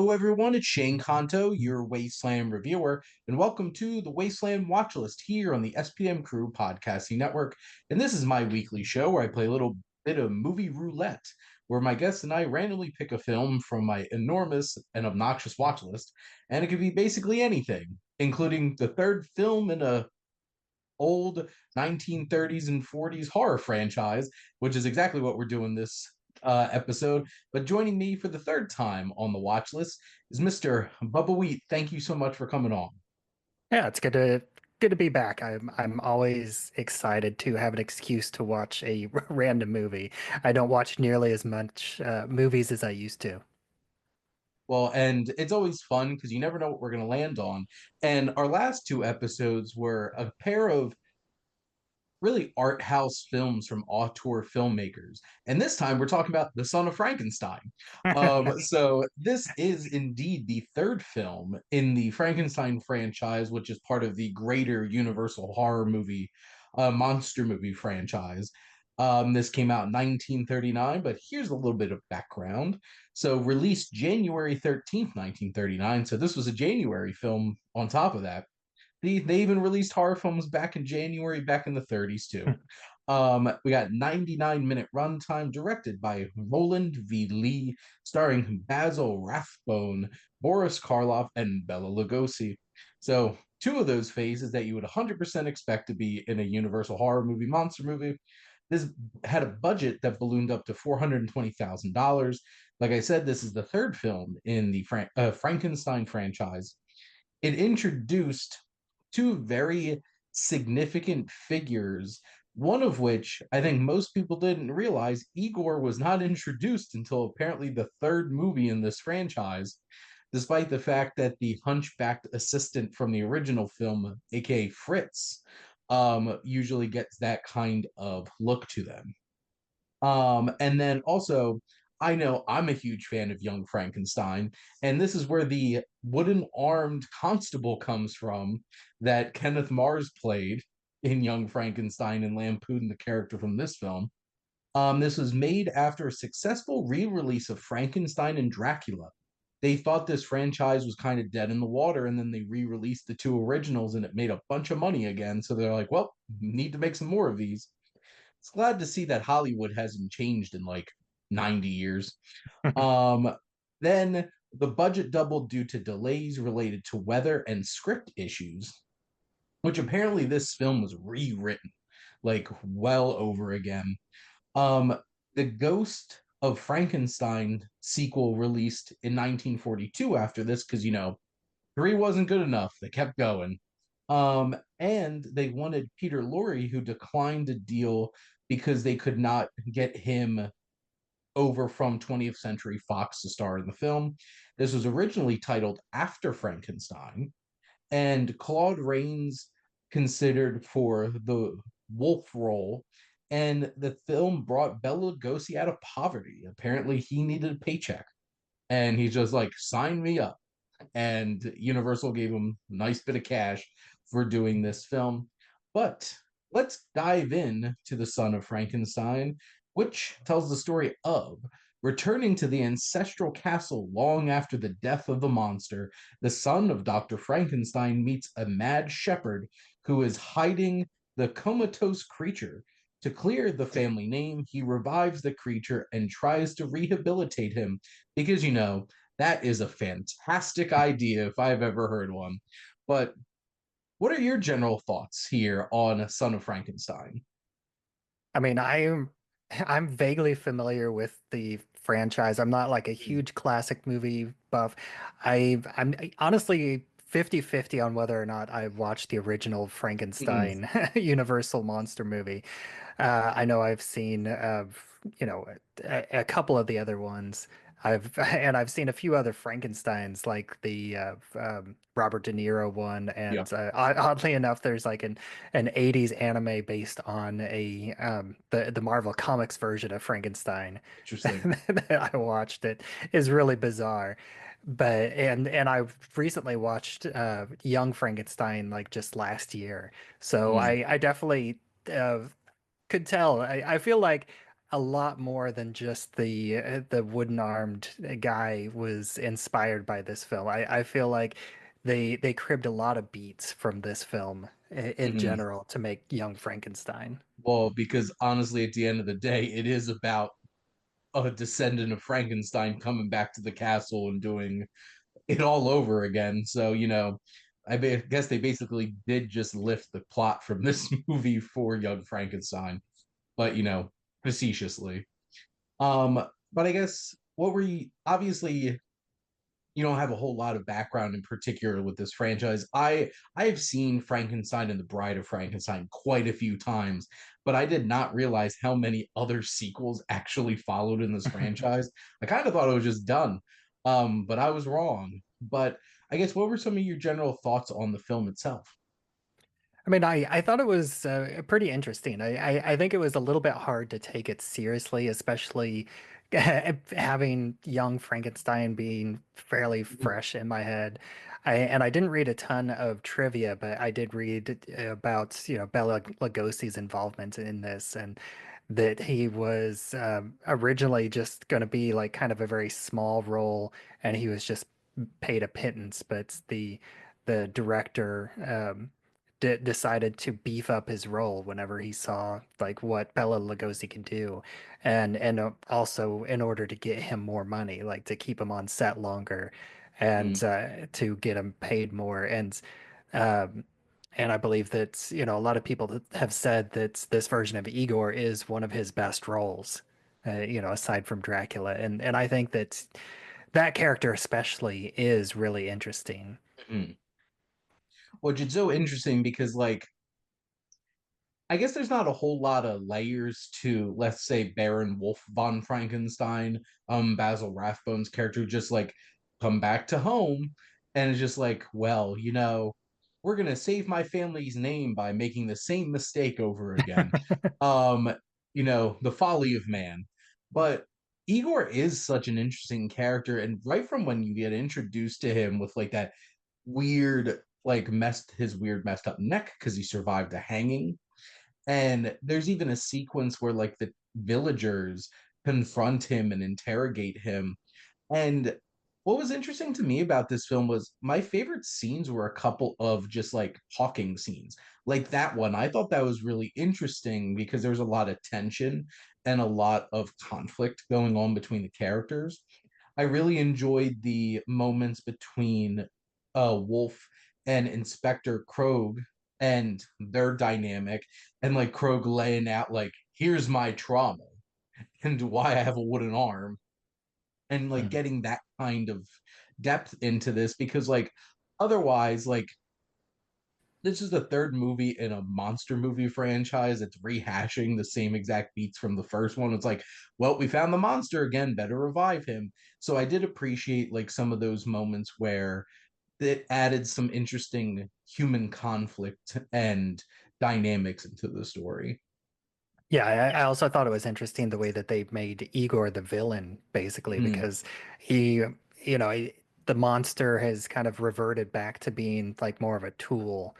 Hello, everyone. It's Shane Kanto, your Wasteland reviewer, and welcome to the Wasteland Watchlist here on the SPM Crew Podcasting Network. And this is my weekly show where I play a little bit of movie roulette, where my guests and I randomly pick a film from my enormous and obnoxious watchlist, and it could be basically anything, including the third film in a old 1930s and 40s horror franchise, which is exactly what we're doing this episode. But joining me for the third time on the watch list is Mr. Bubbawheat. Thank you so much for coming on. Yeah, it's good to be back. I'm always excited to have an excuse to watch a random movie. I don't watch nearly as much movies as I used to. Well, and it's always fun because you never know what we're going to land on. And our last two episodes were a pair of really art house films from auteur filmmakers. And this time we're talking about The Son of Frankenstein. So this is indeed the third film in the Frankenstein franchise, which is part of the greater Universal horror movie, monster movie franchise. This came out in 1939, but here's a little bit of background. So, released January 13th, 1939. So, this was a January film on top of that. They even released horror films back in January, back in the 30s too. We got 99-minute runtime, directed by Roland V. Lee, starring Basil Rathbone, Boris Karloff, and Bela Lugosi. So two of those phases that you would 100% expect to be in a Universal horror movie, monster movie. This had a budget that ballooned up to $420,000. Like I said, this is the third film in the Frankenstein franchise. It introduced two very significant figures, one of which I think most people didn't realize Igor was not introduced until apparently the third movie in this franchise, despite the fact that the hunchbacked assistant from the original film, aka Fritz, usually gets that kind of look to them. And then also, I know I'm a huge fan of Young Frankenstein, and this is where the wooden armed constable comes from that Kenneth Mars played in Young Frankenstein and lampooned the character from this film. This was made after a successful re release of Frankenstein and Dracula. They thought this franchise was kind of dead in the water, and then they re released the two originals and it made a bunch of money again. So they're like, well, need to make some more of these. It's glad to see that Hollywood hasn't changed in like 90 years. Um, then the budget doubled due to delays related to weather and script issues, which apparently this film was rewritten like well over again. Um, the Ghost of Frankenstein sequel released in 1942 after this because, three wasn't good enough. They kept going. And they wanted Peter Lorre, who declined a deal because they could not get him over from 20th Century Fox to star in the film. This was originally titled After Frankenstein, and Claude Rains considered for the wolf role. And the film brought Bela Lugosi out of poverty. Apparently, he needed a paycheck, and he's just like, "Sign me up." And Universal gave him a nice bit of cash for doing this film. But let's dive in to The Son of Frankenstein, which tells the story of returning to the ancestral castle long after the death of the monster. The son of Dr. Frankenstein meets a mad shepherd who is hiding the comatose creature. To clear the family name, he revives the creature and tries to rehabilitate him because, that is a fantastic idea if I've ever heard one. But what are your general thoughts here on Son of Frankenstein? I mean, I'm vaguely familiar with the franchise. I'm not like a Mm. huge classic movie buff. I'm honestly 50-50 on whether or not I've watched the original Mm. Frankenstein Universal monster movie. I know I've seen a couple of the other ones. I've seen a few other Frankensteins, like the Robert De Niro one, Yeah, and oddly enough, there's like an '80s anime based on a the Marvel Comics version of Frankenstein interesting. that I watched. It is really bizarre, but and I've recently watched Young Frankenstein like just last year, so Mm. I definitely could tell. I feel like a lot more than just the wooden armed guy was inspired by this film. I feel like they cribbed a lot of beats from this film in Mhm. general to make Young Frankenstein. Well, because honestly, at the end of the day, it is about a descendant of Frankenstein coming back to the castle and doing it all over again. So, guess they basically did just lift the plot from this movie for Young Frankenstein, but, facetiously. But I guess what were you obviously you don't have a whole lot of background in particular with this franchise. I have seen Frankenstein and the Bride of Frankenstein quite a few times, but I did not realize how many other sequels actually followed in this franchise. I kind of thought it was just done, but I was wrong. But I guess what were some of your general thoughts on the film itself? I mean, I thought it was pretty interesting. I think it was a little bit hard to take it seriously, especially having young Frankenstein being fairly fresh in my head. And I didn't read a ton of trivia, but I did read about, Bela Lugosi's involvement in this, and that he was originally just going to be like kind of a very small role, and he was just paid a pittance, but the director decided to beef up his role whenever he saw like what Bela Lugosi can do, and also in order to get him more money, like to keep him on set longer, Mm, and to get him paid more, um, and I believe that a lot of people that have said that this version of Igor is one of his best roles, aside from Dracula, and I think that that character especially is really interesting. mhm. Which is so interesting because, like, I guess there's not a whole lot of layers to, let's say, Baron Wolf von Frankenstein, Basil Rathbone's character, who just like come back to home and it's just like, well, we're gonna save my family's name by making the same mistake over again. Um, the folly of man. But Igor is such an interesting character, and right from when you get introduced to him with like that weird, like messed up neck because he survived a hanging, and there's even a sequence where like the villagers confront him and interrogate him. And what was interesting to me about this film was my favorite scenes were a couple of just like talking scenes. Like that one, I thought that was really interesting because there was a lot of tension and a lot of conflict going on between the characters. I really enjoyed the moments between Wolf and Inspector Krog and their dynamic, and like Krog laying out like, here's my trauma and why I have a wooden arm, and like Mhm. getting that kind of depth into this because like otherwise like this is the third movie in a monster movie franchise that's rehashing the same exact beats from the first one. It's like, well, we found the monster again, better revive him. So I did appreciate like some of those moments where it added some interesting human conflict and dynamics into the story. Yeah, I also thought it was interesting the way that they made Igor the villain, basically, Hmm. because he, the monster has kind of reverted back to being like more of a tool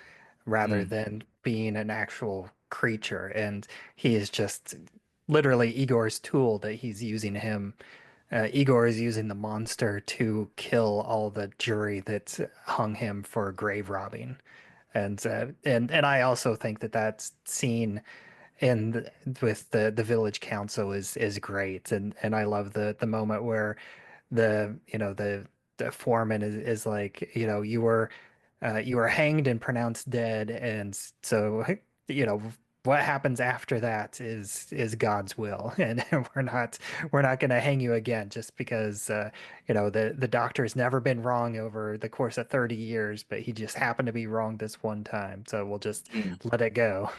rather Hmm. than being an actual creature. And he is just literally Igor's tool that he's using him. Igor is using the monster to kill all the jury that hung him for grave robbing. And I also think that that scene with the village council is great, and I love the moment where the foreman is like, you were hanged and pronounced dead, and so you know what happens after that is God's will, and we're not going to hang you again just because the doctor's never been wrong over the course of 30 years, but he just happened to be wrong this one time, so we'll just let it go.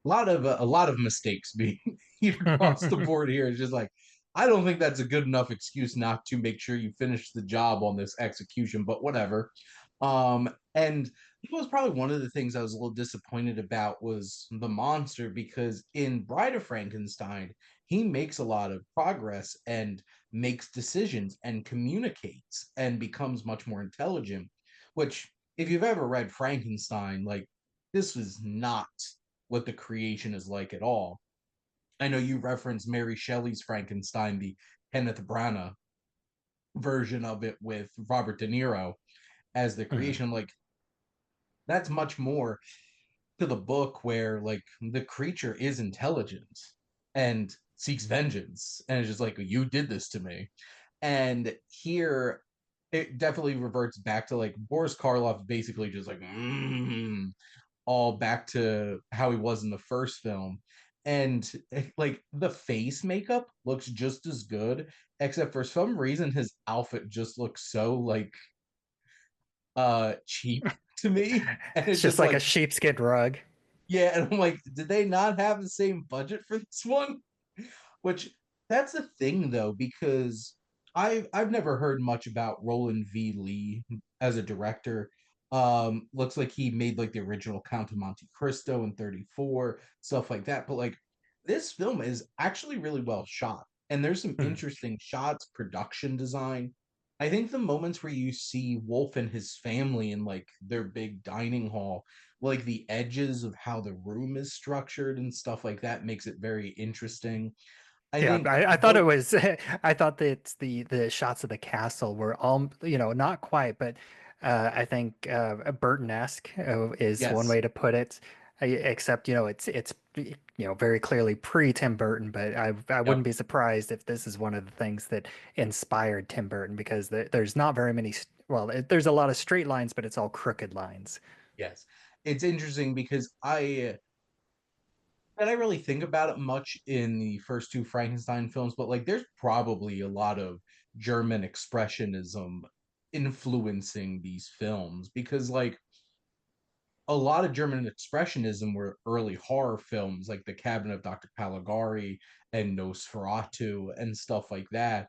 A lot of mistakes being made across the board here. It's just like I don't think that's a good enough excuse not to make sure you finish the job on this execution, but whatever. And it was probably one of the things I was a little disappointed about was the monster because in Bride of Frankenstein, he makes a lot of progress and makes decisions and communicates and becomes much more intelligent, which if you've ever read Frankenstein, like this was not what the creation is like at all. I know you referenced Mary Shelley's Frankenstein, the Kenneth Branagh version of it with Robert De Niro as the Mhm. creation. Like that's much more to the book where like the creature is intelligent and seeks vengeance and it's just like you did this to me. And here it definitely reverts back to like Boris Karloff basically just like all back to how he was in the first film. And like the face makeup looks just as good, except for some reason his outfit just looks so like cheap to me. And It's it's just just like a like, sheepskin rug. yeah, and I'm like, did they not have the same budget for this one? Which that's the thing though, because I've never heard much about Roland V. Lee as a director. Looks like he made like the original Count of Monte Cristo in 34, stuff like that. But like this film is actually really well shot. And there's some Mhm. interesting shots, production design. I think the moments where you see Wolf and his family in like their big dining hall, like the edges of how the room is structured and stuff like that makes it very interesting. I Yeah, think I thought it both, was. I thought that the shots of the castle were all, not quite, but I think Burton-esque is one yes, way to put it. Except, it's very clearly pre Tim Burton, but I yep, wouldn't be surprised if this is one of the things that inspired Tim Burton because there's not very many. Well, there's a lot of straight lines, but it's all crooked lines. yes. It's interesting because I don't really think about it much in the first two Frankenstein films, but like there's probably a lot of German expressionism influencing these films because like a lot of German expressionism were early horror films like The Cabinet of Dr. Caligari and Nosferatu and stuff like that.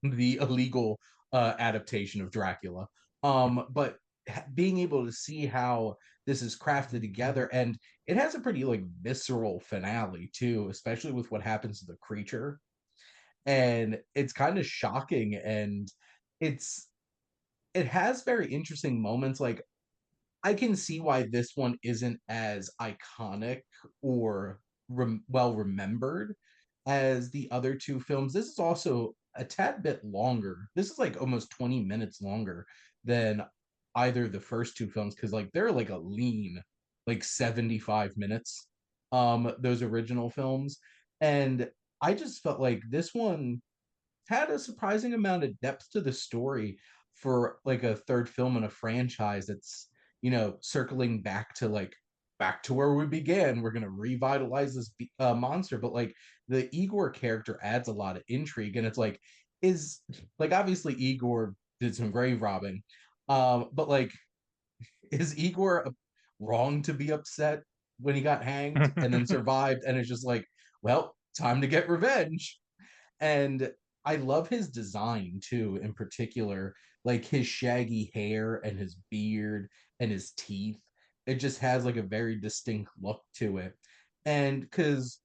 The illegal adaptation of Dracula. But being able to see how this is crafted together, and it has a pretty like visceral finale too, especially with what happens to the creature, and it's kind of shocking, and it's it has very interesting moments. Like I can see why this one isn't as iconic or well remembered as the other two films. This is also a tad bit longer. This is like almost 20 minutes longer than either of the first two films because like they're like a lean like 75 minutes those original films, and I just felt like this one had a surprising amount of depth to the story for like a third film in a franchise that's circling back to like back to where we began. We're going to revitalize this monster, but like the Igor character adds a lot of intrigue, and it's like is like obviously Igor did some grave robbing, but like is Igor wrong to be upset when he got hanged and then survived and it's just like, well, time to get revenge. And I love his design too, in particular, like his shaggy hair and his beard and his teeth. It just has like a very distinct look to it. And because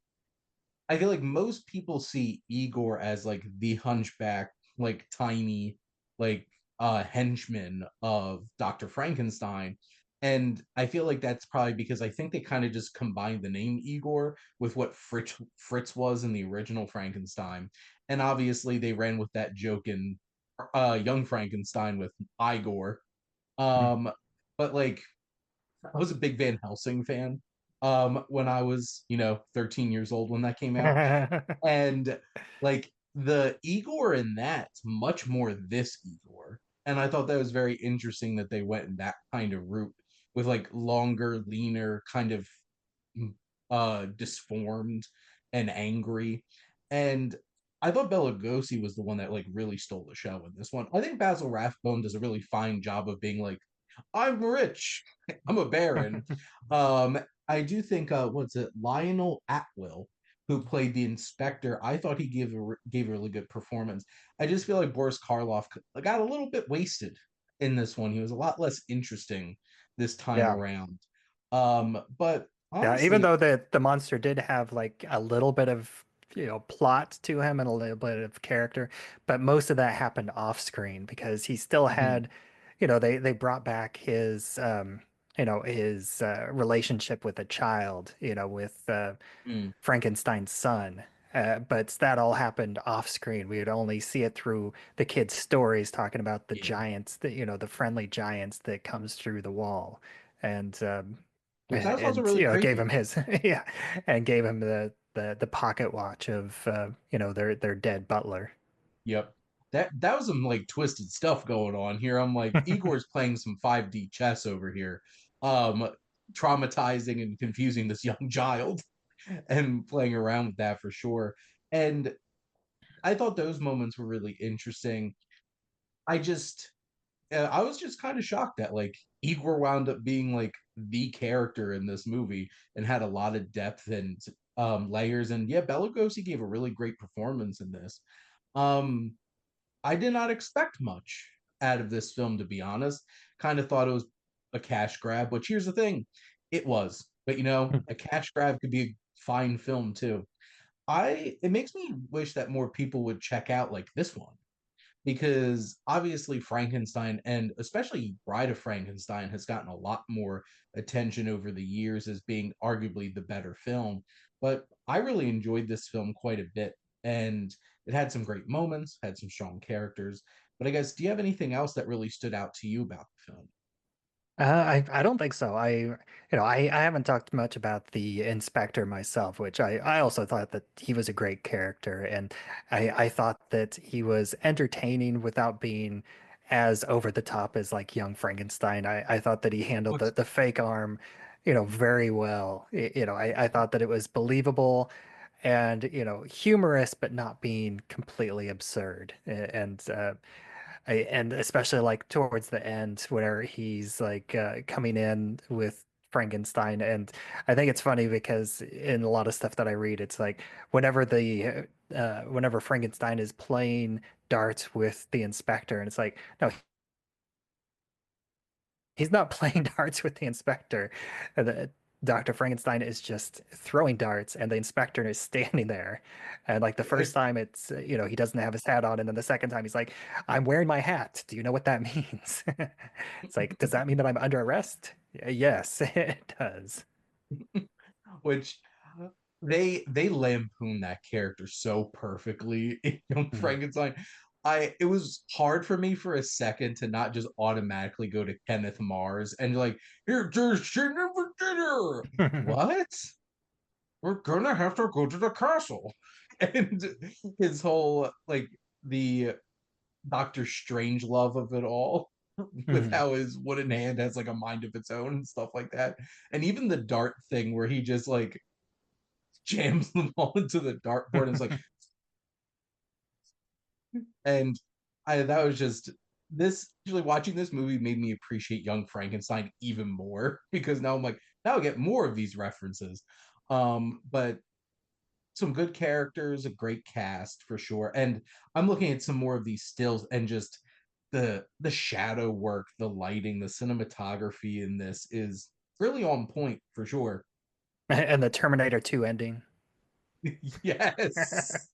I feel like most people see Igor as like the hunchback, like tiny, like henchman of Dr. Frankenstein. And I feel like that's probably because I think they kind of just combined the name Igor with what Fritz was in the original Frankenstein. And obviously they ran with that joke in Young Frankenstein with Igor. Um, but like I was a big Van Helsing fan when I was, 13 years old when that came out. And like the Igor in that's much more this Igor. And I thought that was very interesting that they went in that kind of route with like longer, leaner, kind of disformed and angry. And I thought Bela Lugosi was the one that like really stole the show in this one. I think Basil Rathbone does a really fine job of being like, I'm rich, I'm a baron. I do think what's it, Lionel Atwill, who played the inspector. I thought he gave a really good performance. I just feel like Boris Karloff got a little bit wasted in this one. He was a lot less interesting this time Yeah. around. But Yeah, even honestly, though the monster did have like a little bit of, plot to him and a little bit of character, but most of that happened off screen because he still mhm, had, they brought back his relationship with a child, with Mm, Frankenstein's son. But that all happened off screen. We would only see it through the kids' stories talking about the yeah. giants, the friendly giants that comes through the wall, and Which that was also really gave him creepy. his yeah, and gave him the pocket watch of their dead butler. Yep. That was some like twisted stuff going on here. I'm like, Igor's playing some 5D chess over here. Um, Traumatizing and confusing this young child and playing around with that for sure. And I thought those moments were really interesting. I just I was just kind of shocked that like Igor wound up being like the character in this movie and had a lot of depth and layers. And yeah, Bela Lugosi gave a really great performance in this. Um, I did not expect much out of this film, to be honest. Kind of thought it was a cash grab, which here's the thing, it was. But a cash grab could be a fine film too. I It makes me wish that more people would check out like this one because obviously Frankenstein and especially Bride of Frankenstein has gotten a lot more attention over the years as being arguably the better film. But I really enjoyed this film quite a bit, and it had some great moments, had some strong characters. But I guess, do you have anything else that really stood out to you about the film? I don't think so. I haven't talked much about the inspector myself, which I also thought that he was a great character, and I thought that he was entertaining without being as over the top as like young Frankenstein. I thought that he handled What's the fake arm, very well. I thought that it was believable and, humorous, but not being completely absurd. And especially like towards the end where he's like coming in with Frankenstein. And I think it's funny because in a lot of stuff that I read, it's like whenever Frankenstein is playing darts with the inspector, and it's like, no, he's not playing darts with the inspector. Dr. Frankenstein is just throwing darts, and the inspector is standing there. And like the first time, it's he doesn't have his hat on, and then the second time, he's like, "I'm wearing my hat. Do you know what that means?" It's like, does that mean that I'm under arrest? Yes, it does. which they lampoon that character so perfectly in Young Mhm. Frankenstein. It was hard for me for a second to not just automatically go to Kenneth Mars and like, here, there's dinner for dinner. What? We're gonna have to go to the castle. And his whole like the Doctor Strange love of it all, with Mhm. how his wooden hand has like a mind of its own and stuff like that. And even the dart thing where he just like jams them all into the dartboard and it's like, and I that was just this actually watching this movie made me appreciate Young Frankenstein even more because now I'm like, now I get more of these references. But some good characters, a great cast for sure. And I'm looking at some more of these stills and just the shadow work, the lighting, the cinematography in this is really on point for sure. And the Terminator 2 ending. Yes.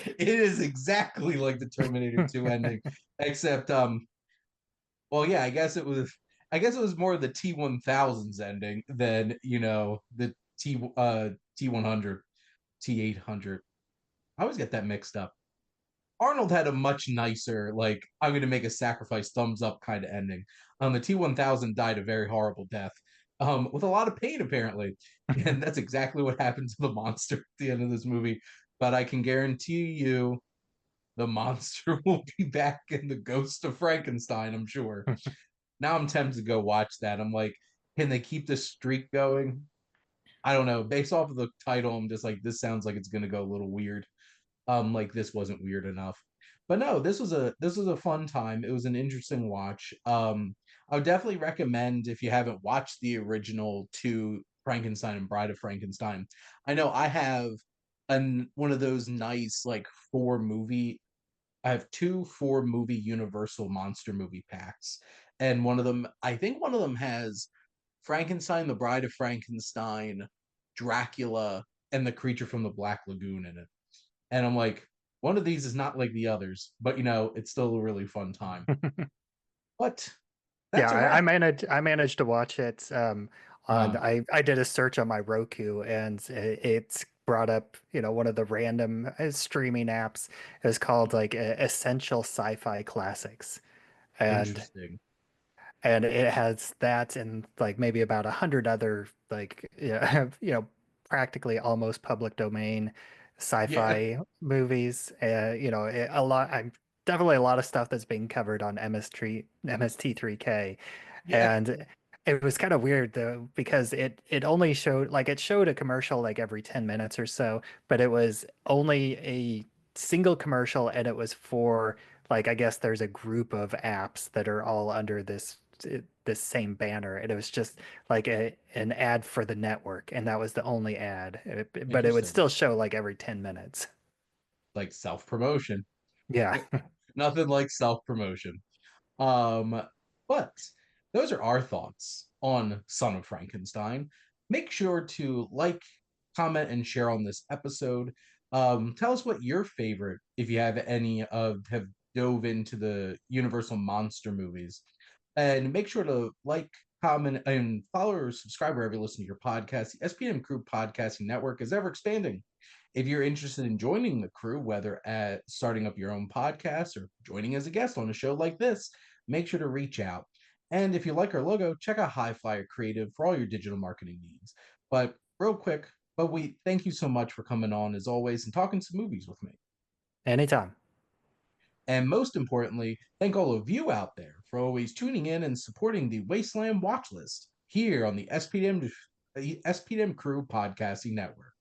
It is exactly like the Terminator 2 ending, except well yeah, I guess it was more the T1000's ending than, the T100, T800. I always get that mixed up. Arnold had a much nicer, like, I'm going to make a sacrifice, thumbs up kind of ending. The T1000 died a very horrible death, with a lot of pain, apparently. And that's exactly what happened to the monster at the end of this movie. But I can guarantee you the monster will be back in the Ghost of Frankenstein, I'm sure. Now I'm tempted to go watch that. I'm like, can they keep this streak going? I don't know. Based off of the title, I'm just like, this sounds like it's going to go a little weird. Like this wasn't weird enough. But no, this was a fun time. It was an interesting watch. I would definitely recommend if you haven't watched the original two Frankenstein and Bride of Frankenstein. I know I have one of those nice like four movie. I have two four movie Universal monster movie packs, and one of them, I think one of them has Frankenstein, the Bride of Frankenstein, Dracula, and the Creature from the Black Lagoon in it. And I'm like, one of these is not like the others, but it's still a really fun time. But Yeah, That's a I wrap. managed to watch it. On Uh, I did a search on my Roku, and it's brought up, one of the random streaming apps. Is called like Essential Sci-Fi Classics, and Interesting. it has that and like maybe about 100 other like practically almost public domain Yeah, sci-fi movies. A lot. I'm definitely a lot of stuff that's being covered on MST3K, yeah, and it was kind of weird though because it only showed like it showed a commercial like every 10 minutes or so, but it was only a single commercial and it was for like I guess there's a group of apps that are all under this same banner, and it was just like an ad for the network, and that was the only ad. But it would interesting. still show like every 10 minutes. Like self-promotion. Yeah. Nothing like self-promotion. Um, but those are our thoughts on Son of Frankenstein. Make sure to like, comment, and share on this episode. Tell us what your favorite, if you have any, have dove into the Universal monster movies. And make sure to like, comment, and follow or subscribe wherever you listen to your podcast. The SPM Crew Podcasting Network is ever expanding. If you're interested in joining the crew, whether at starting up your own podcast or joining as a guest on a show like this, make sure to reach out. And if you like our logo, check out High Flyer Creative for all your digital marketing needs. But real quick, but we thank you so much for coming on as always and talking some movies with me. Anytime. And most importantly, thank all of you out there for always tuning in and supporting the Wasteland Watchlist here on the SPM Crew Podcasting Network.